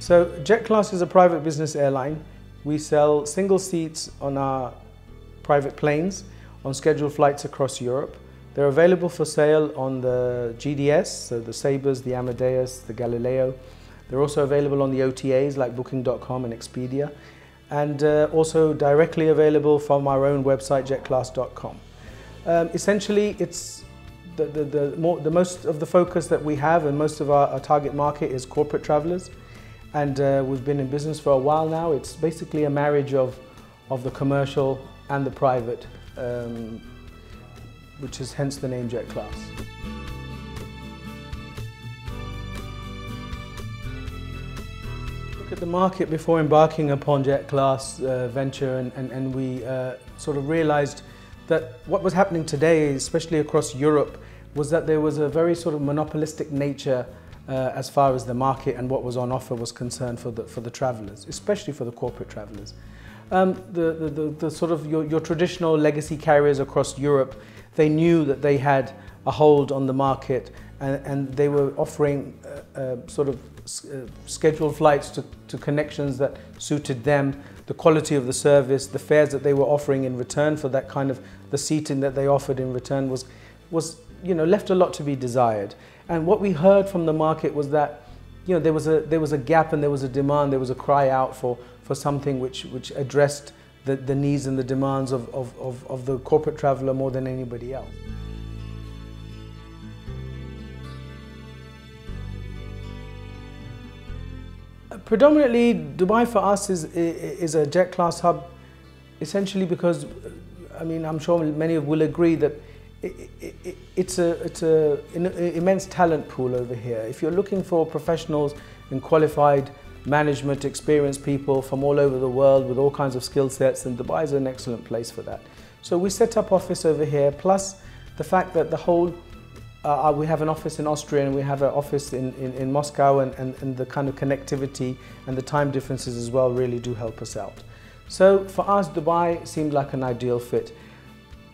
So JetClass is a private business airline. We sell single seats on our private planes on scheduled flights across Europe. They're available for sale on the GDS, so the Sabres, the Amadeus, the Galileo. They're also available on the OTAs like Booking.com and Expedia, and also directly available from our own website, JetClass.com. Essentially, it's the most of the focus that we have, and most of our target market is corporate travelers. And we've been in business for a while now. It's basically a marriage of the commercial and the private, which is hence the name JetClass. Look at the market before embarking upon JetClass venture, and we sort of realized that what was happening today, especially across Europe, was that there was a very sort of monopolistic nature as far as the market and what was on offer was concerned for the travelers, especially for the corporate travelers. The sort of your traditional legacy carriers across Europe, they knew that they had a hold on the market, and they were offering sort of scheduled flights to connections that suited them, the quality of the service, the fares that they were offering in return for that kind of the seating that they offered in return was left a lot to be desired. And what we heard from the market was that there was a gap and there was a demand, there was a cry out for something which addressed the needs and the demands of the corporate traveler more than anybody else. Predominantly, Dubai for us is a JetClass hub, essentially because, I mean, I'm sure many will agree that it's an immense talent pool over here. If you're looking for professionals and qualified management, experienced people from all over the world with all kinds of skill sets, then Dubai is an excellent place for that. So we set up office over here, plus the fact that the whole, we have an office in Austria and we have an office in Moscow, and the kind of connectivity and the time differences as well really do help us out. So for us, Dubai seemed like an ideal fit.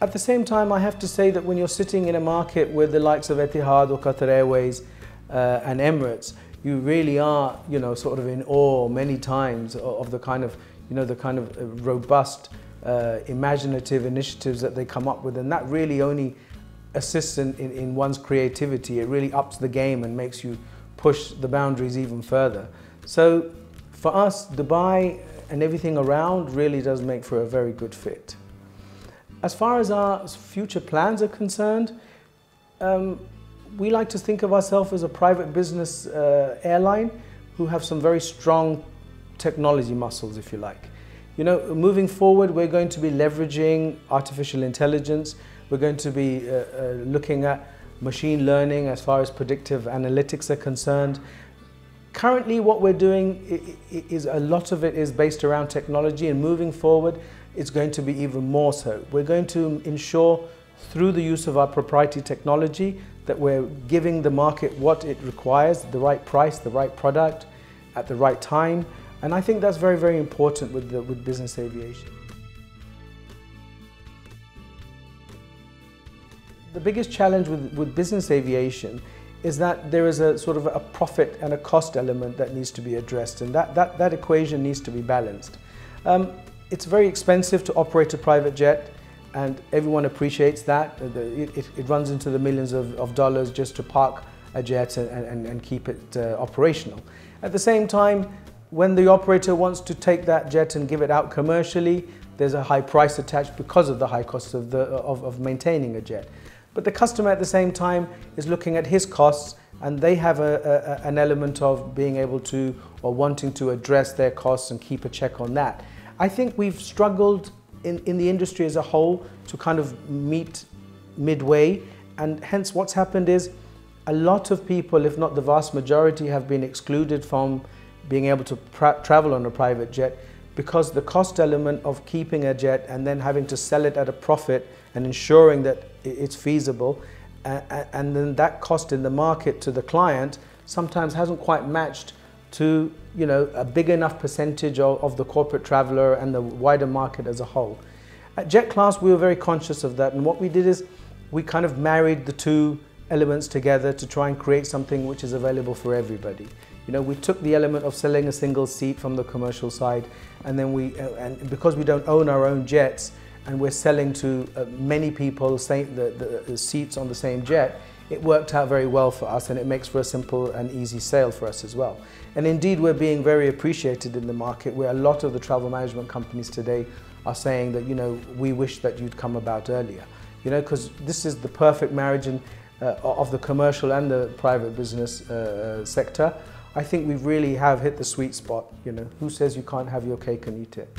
At the same time, I have to say that when you're sitting in a market with the likes of Etihad or Qatar Airways and Emirates, you really are, sort of in awe many times of the kind of, robust, imaginative initiatives that they come up with, and that really only assists in one's creativity. It really ups the game and makes you push the boundaries even further. So for us, Dubai and everything around really does make for a very good fit. As far as our future plans are concerned, we like to think of ourselves as a private business airline who have some very strong technology muscles, if you like. Moving forward, we're going to be leveraging artificial intelligence. We're going to be looking at machine learning as far as predictive analytics are concerned. Currently, what we're doing is a lot of it is based around technology, and moving forward, it's going to be even more so. We're going to ensure through the use of our proprietary technology that we're giving the market what it requires, the right price, the right product at the right time. And I think that's very, very important with business aviation. The biggest challenge with business aviation is that there is a sort of a profit and a cost element that needs to be addressed, and that equation needs to be balanced. It's very expensive to operate a private jet, and everyone appreciates that. It runs into the millions of dollars just to park a jet and keep it operational. At the same time, when the operator wants to take that jet and give it out commercially, there's a high price attached because of the high cost of maintaining a jet. But the customer at the same time is looking at his costs, and they have an element of being able to or wanting to address their costs and keep a check on that. I think we've struggled in the industry as a whole to kind of meet midway, and hence what's happened is a lot of people, if not the vast majority, have been excluded from being able to travel on a private jet because the cost element of keeping a jet and then having to sell it at a profit and ensuring that it's feasible, and then that cost in the market to the client sometimes hasn't quite matched to a big enough percentage of the corporate traveler and the wider market as a whole. At JetClass, we were very conscious of that, and what we did is we kind of married the two elements together to try and create something which is available for everybody. You know, we took the element of selling a single seat from the commercial side, and then and because we don't own our own jets and we're selling to many people the seats on the same jet, it worked out very well for us, and it makes for a simple and easy sale for us as well. And indeed, we're being very appreciated in the market, where a lot of the travel management companies today are saying that, you know, we wish that you'd come about earlier. You know, because this is the perfect marriage of the commercial and the private business sector. I think we really have hit the sweet spot. You know, who says you can't have your cake and eat it?